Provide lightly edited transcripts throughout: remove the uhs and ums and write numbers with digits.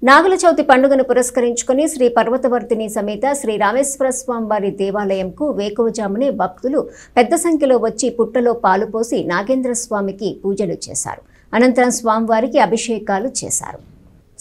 నాగుల చవితి పండుగను పురస్కరించుకుని శ్రీ పర్వతవర్తిని సమేత శ్రీ రామేశ్వర స్వామివారి దేవాలయంకు వేకువజామునే భక్తులు పెద్ద సంఖ్యలో వచ్చి పుట్టలో పాలు పోసి నాగేంద్ర స్వామికి పూజలు చేశారు. అనంతరం స్వామివారికి అభిషేకాలు చేశారు.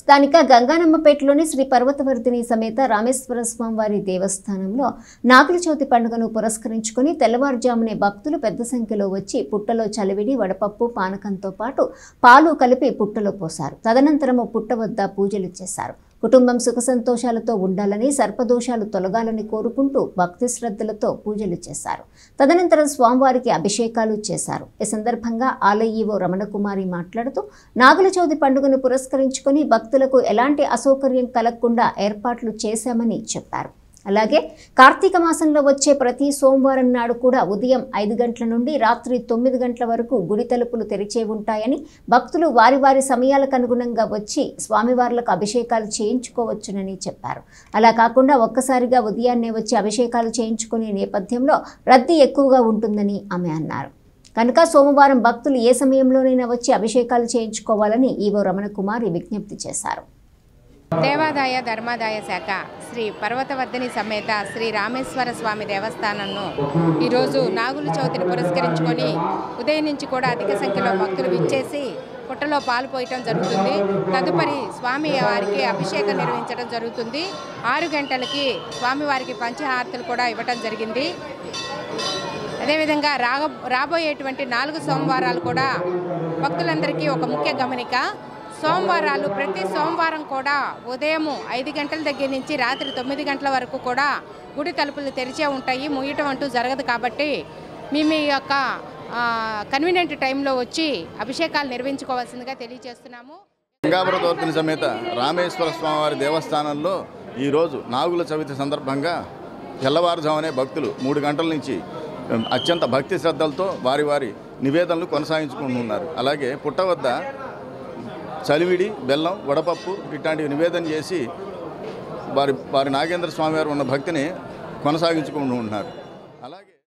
స్థానిక గంగానమ్మపేటలోని శ్రీ పర్వతవర్తిని సమేత రామేశ్వర స్వామివారి దేవస్థానంలో నాగుల చవితి పండుగను పురస్కరించుకుని తెల్లవారుజామునే భక్తులు పెద్ద సంఖ్యలో వచ్చి పుట్టలో చలివిడి వడపప్పు పానకంతో పాటు పాలు కలిపి పుట్టలో పోశారు. తదనంతరము పుట్ట వద్ద పూజలు చేశారు. కుటుంబం సుఖ సంతోషాలతో ఉండాలని, సర్పదోషాలు తొలగాలని కోరుకుంటూ భక్తి శ్రద్ధలతో పూజలు చేశారు. తదనంతరం స్వామివారికి అభిషేకాలు చేశారు. ఈ సందర్భంగా ఆలయ ఈవో రమణకుమారి మాట్లాడుతూ నాగుల చవితి పండుగను పురస్కరించుకొని భక్తులకు ఎలాంటి అసౌకర్యం కలగకుండా ఏర్పాట్లు చేశామని చెప్పారు. అలాగే కార్తీక మాసంలో వచ్చే ప్రతి సోమవారం నాడు కూడా ఉదయం 5 గంటల నుండి రాత్రి 9 గంటల వరకు గుడి తలుపులు తెరిచే ఉంటాయని, భక్తులు వారి వారి సమయాలకు అనుగుణంగా వచ్చి స్వామివార్లకు అభిషేకాలు చేయించుకోవచ్చునని చెప్పారు. అలా కాకుండా ఒక్కసారిగా ఉదయాన్నే వచ్చి అభిషేకాలు చేయించుకునే నేపథ్యంలో రద్దీ ఎక్కువగా ఉంటుందని ఆమె అన్నారు. కనుక సోమవారం భక్తులు ఏ సమయంలోనైనా వచ్చి అభిషేకాలు చేయించుకోవాలని ఈవో రమణకుమారి విజ్ఞప్తి చేశారు. దేవాదాయ ధర్మాదాయ శాఖ శ్రీ పర్వతవర్ధిని సమేత శ్రీ రామేశ్వర స్వామి దేవస్థానంను ఈరోజు నాగుల చవితిని పురస్కరించుకొని ఉదయం నుంచి కూడా అధిక సంఖ్యలో భక్తులు విచ్చేసి పుట్టలో పాలు పోయటం జరుగుతుంది. తదుపరి స్వామి వారికి అభిషేకం నిర్వహించడం జరుగుతుంది. 6 గంటలకి స్వామివారికి పంచహారతులు కూడా ఇవ్వటం జరిగింది. అదేవిధంగా రాబోయేటువంటి 4 సోమవారాలు కూడా భక్తులందరికీ ఒక ముఖ్య గమనిక. సోమవారాలు ప్రతి సోమవారం కూడా ఉదయం 5 గంటల దగ్గర నుంచి రాత్రి 9 గంటల వరకు కూడా గుడి తలుపులు తెరిచే ఉంటాయి. ముయ్యటం అంటూ జరగదు. కాబట్టి మీ యొక్క కన్వీనియంట్ టైంలో వచ్చి అభిషేకాలు నిర్వహించుకోవాల్సిందిగా తెలియజేస్తున్నాము. గంగాపర్వతవర్తిని సమేత రామేశ్వర స్వామివారి దేవస్థానంలో ఈరోజు నాగుల చవితి సందర్భంగా తెల్లవారుజామునే భక్తులు 3 గంటల నుంచి అత్యంత భక్తి శ్రద్ధలతో వారి వారి నివేదనలు కొనసాగించుకుంటున్నారు. అలాగే పుట్ట వద్ద చలివిడి, బెల్లం, వడపప్పు ఇట్లాంటివి నివేదన చేసి వారి నాగేంద్ర స్వామి వారు ఉన్న భక్తిని కొనసాగించుకుంటూ ఉంటున్నారు. అలాగే